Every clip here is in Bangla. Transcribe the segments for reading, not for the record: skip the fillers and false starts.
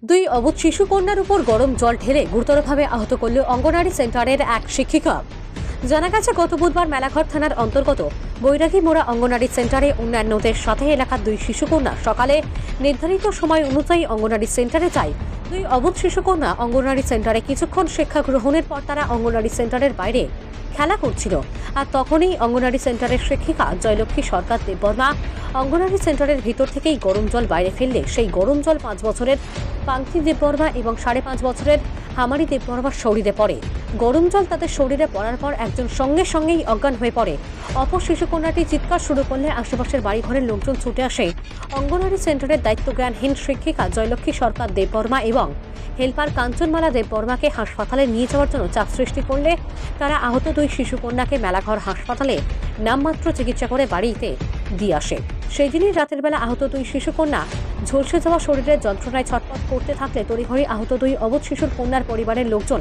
দুই অবুধ শিশুকন্যার উপর গরম জল ঢেলে গুরুতরভাবে আহত করল অঙ্গনারী সেন্টারের এক শিক্ষিকা। জানা গেছে, গত বুধবার মেলাঘর থানার অন্তর্গত বৈরাগী মোড়া অঙ্গনারী সেন্টারে অন্যান্যদের সাথে এলাকার দুই শিশুকন্যা সকালে নির্ধারিত সময় অনুযায়ী অঙ্গনারী সেন্টারে যায়। দুই অবুধ শিশুকন্যা অঙ্গনারী সেন্টারে কিছুক্ষণ শিক্ষা গ্রহণের পর তারা অঙ্গনারী সেন্টারের বাইরে খেলা করছিল। আর তখনই অঙ্গনারী সেন্টারের শিক্ষিকা জয়লক্ষ্মী সরকার দেববর্মা অঙ্গনারী সেন্টারের ভিতর থেকেই গরম জল বাইরে ফেললে সেই গরম জল 5 বছরের পাঙ্কি দেববর্মা এবং 5.5 বছরের হামারি দেববর্মার শরীরে পড়ে। গরম জল তাদের শরীরে পড়ার পর একজন সঙ্গেই অজ্ঞান হয়ে পড়ে। অপর শিশুকন্যাটি চিৎকার শুরু করলে আশেপাশের বাড়িঘরের লোকজন ছুটে আসে। অঙ্গনারী সেন্টারের দায়িত্বজ্ঞানহীন শিক্ষিকা জয়লক্ষ্মী সরকার দেববর্মা এবং হেলপার কাঞ্চনমালা দেববর্মাকে হাসপাতালে নিয়ে যাওয়ার জন্য চাপ সৃষ্টি করলে তারা আহত দুই শিশুকন্যাকে মেলাঘর হাসপাতালে নামমাত্র চিকিৎসা করে বাড়িতে দিয়ে আসে। সেই দিনই রাতের বেলা আহত দুই শিশুকন্যা ঝলসে যাওয়া শরীরের যন্ত্রণায় ছটফট করতে থাকলে তড়িঘড়ি আহত দুই অবুধ শিশুর কন্যার পরিবারের লোকজন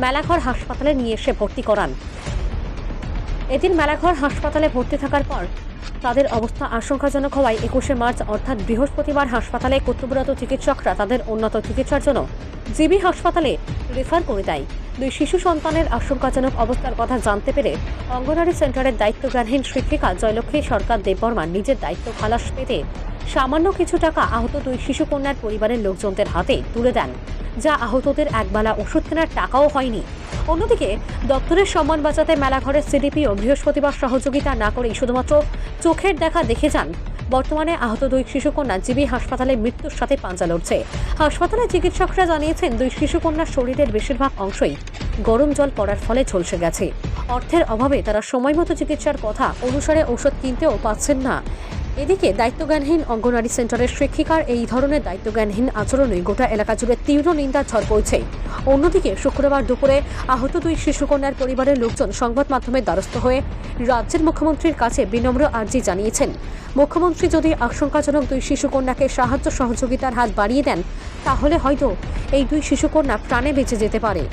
মেলাঘর হাসপাতালে নিয়ে এসে ভর্তি করান। এদিন মেলাঘর হাসপাতালে ভর্তি থাকার পর তাদের অবস্থা আশঙ্কাজনক হওয়ায় 21শে মার্চ অর্থাৎ বৃহস্পতিবার হাসপাতালে কর্তব্যরত চিকিৎসকরা তাদের উন্নত চিকিৎসার জন্য জিবি হাসপাতালে রেফার করে দেয়। দুই শিশু সন্তানের আশঙ্কাজনক অবস্থার কথা জানতে পেরে অঙ্গনারী সেন্টারের দায়িত্বজ্ঞানহীন শিক্ষিকা জয়লক্ষ্মী সরকার দেববর্মা নিজের দায়িত্ব খালাস পেতে সামান্য কিছু টাকা আহত দুই শিশুকন্যার পরিবারের লোকজনদের হাতে তুলে দেন, যা আহতদের একবেলা ওষুধ কেনার টাকাও হয়নি। অন্যদিকে দপ্তরের সম্মান বাঁচাতে মেলাঘরের সিডিপিও বৃহস্পতিবার সহযোগিতা না করেই শুধুমাত্র চোখের দেখা দেখে যান। বর্তমানে আহত দুই শিশুকন্যা জিবি হাসপাতালে মৃত্যুর সাথে পাঞ্জা লড়ছে। হাসপাতালে চিকিৎসকরা জানিয়েছেন, দুই শিশুকন্যার শরীরের বেশিরভাগ অংশই গরম জল পড়ার ফলে ঝলসে গেছে। অর্থের অভাবে তারা সময়মতো চিকিৎসার কথা অনুসারে ঔষধ কিনতেও পাচ্ছেন না। এদিকে দায়িত্বজ্ঞানহীন অঙ্গনারী সেন্টারের শিক্ষিকার এই ধরনের দায়িত্বজ্ঞানহীন আচরণে গোটা এলাকা জুড়ে তীব্র নিন্দার ঝড় পড়ছে। অন্যদিকে শুক্রবার দুপুরে আহত দুই শিশুকন্যার পরিবারের লোকজন সংবাদ মাধ্যমের দ্বারস্থ হয়ে রাজ্যের মুখ্যমন্ত্রীর কাছে বিনম্র আর্জি জানিয়েছেন। মুখ্যমন্ত্রী যদি আশঙ্কাজনক দুই শিশুকন্যাকে সাহায্য সহযোগিতার হাত বাড়িয়ে দেন, তাহলে হয়তো এই দুই শিশুকন্যা প্রাণে বেঁচে যেতে পারে।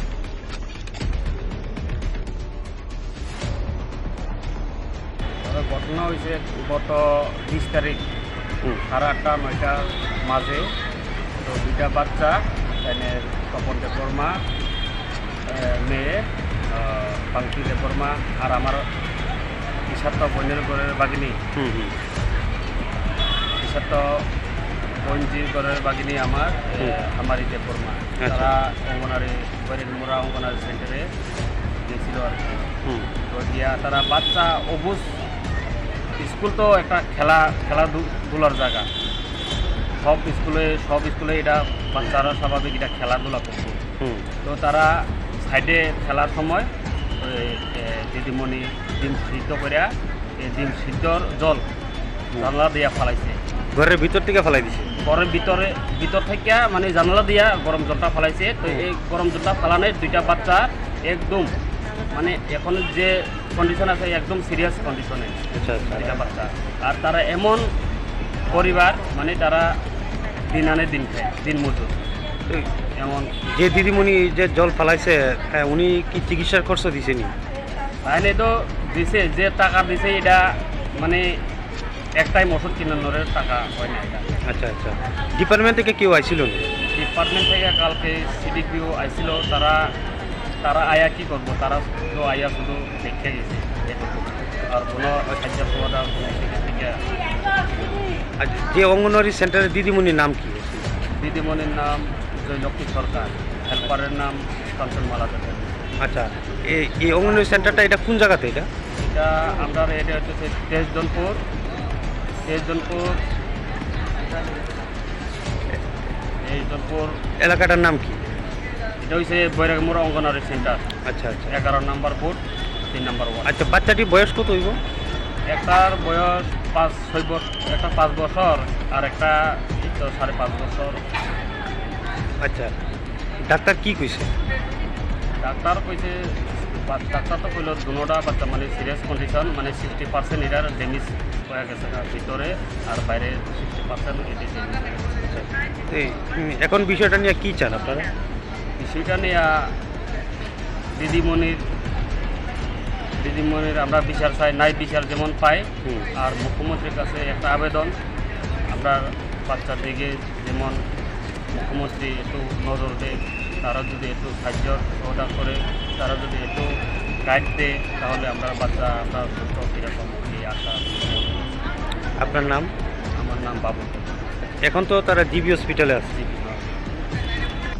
ঘটনা হয়েছে গত 20 তারিখ 8:30-9টার মাঝে। তো দুইটা বাচ্চা, এখানে তপন দেববর্মা মেয়ে পাঙ্কি দেববর্মা আর আমার ইশাত্ত বইনের ঘরের বাগিনী ইশাত্ত বইনজির ঘরের বাগিনী আমার হামারি দেববর্মা, তারা অঙ্গনারী বৈরাগী মোড়া অঙ্গনারী সেন্টারে গেছিল আর কি। তো দিয়া তারা বাচ্চা অবুঝ, স্কুল তো একটা খেলাধুলার জায়গা, সব স্কুলে এটা বাচ্চারা স্বাভাবিক এটা খেলাধুলা করবে। তো তারা সাইডে খেলার সময় দিদিমণি ডিম সিদ্ধ করিয়া এই ডিম সিদ্ধর জল জানলা দিয়া ফালাইছে, ঘরের ভিতর থেকে ফালাই দিছে। ঘরের ভিতর থেকে মানে জানলা দিয়া গরম জলটা ফালাইছে। তো এই গরম জলটা ফালানোর দুইটা বাচ্চা একদম মানে এখন যে কন্ডিশন আছে একদম সিরিয়াস কন্ডিশনে দুইটা বাচ্চা। আর তারা এমন পরিবার মানে তারা দিন আনে দিন খায়, দিন মজুর। এমন যে দিদিমণি যে জল ফালাইছে উনি কি চিকিৎসার খরচ দিছেনি? তাহলে তো দিছে, যে টাকা দিছে এটা মানে এক টাইম ওষুধ কিনানোর টাকা হয় না এটা। আচ্ছা আচ্ছা, ডিপার্টমেন্ট থেকে কেউ আইছিল না? ডিপার্টমেন্ট থেকে কালকে সিডিপিও আইছিল। তারা আয়া কি করবো, তারা শুধু আয়া শুধু দেখে গেছে এটুকু, আর কোনো খাদ্য সমাধান থেকে। আচ্ছা, যে অঙ্গনওয়াড়ি সেন্টারের দিদিমণির নাম কি? দিদিমণির নাম জয়লক্ষ্মী সরকার, হেল্পারের নাম কাঞ্চনমালা দেব। আচ্ছা, এই অঙ্গনওয়াড়ি সেন্টারটা এটা কোন জায়গাতে? এটা আমরা এটা হচ্ছে তেজদনপুর এলাকাটার নাম কি? এটা হচ্ছে বৈরাগী মোড়া অঙ্গনারী সেন্টার। আচ্ছা আচ্ছা, 11 নম্বর বুথ, 3 নম্বর ওয়ার্ড। আচ্ছা, বাচ্চাটির বয়স কত হইব? একটার বয়স 5-6 বছর, একটা 5 বছর আর একটা 5.5 বছর। আচ্ছা, ডাক্তার কি কইছে? ডাক্তার তো কইল দুটা বাচ্চা মানে সিরিয়াস কন্ডিশন, মানে 60% এটার ড্যামেজ হয়ে গেছে ভিতরে, আর বাইরে 60% এটি ড্যামেজ। এখন বিষয়টা নিয়ে কি চান আপনারা? বিষয়টা নিয়ে দিদিমণির আমরা বিচার চাই, নাই বিচার যেমন পাই। আর মুখ্যমন্ত্রীর কাছে একটা আবেদন, আমরা বাচ্চার দিকে যেমন মুখ্যমন্ত্রী একটু নজর দেয়, তারা যদি একটু সাহায্য সহযোগিতা করে, তারা যদি একটু গাইড দেয়, তাহলে আমরা বাচ্চা আমরা সুস্থ এরকম এই আশা। আপনার নাম? আমার নাম বাবু। এখন তো তারা জিবি হসপিটালে আছে।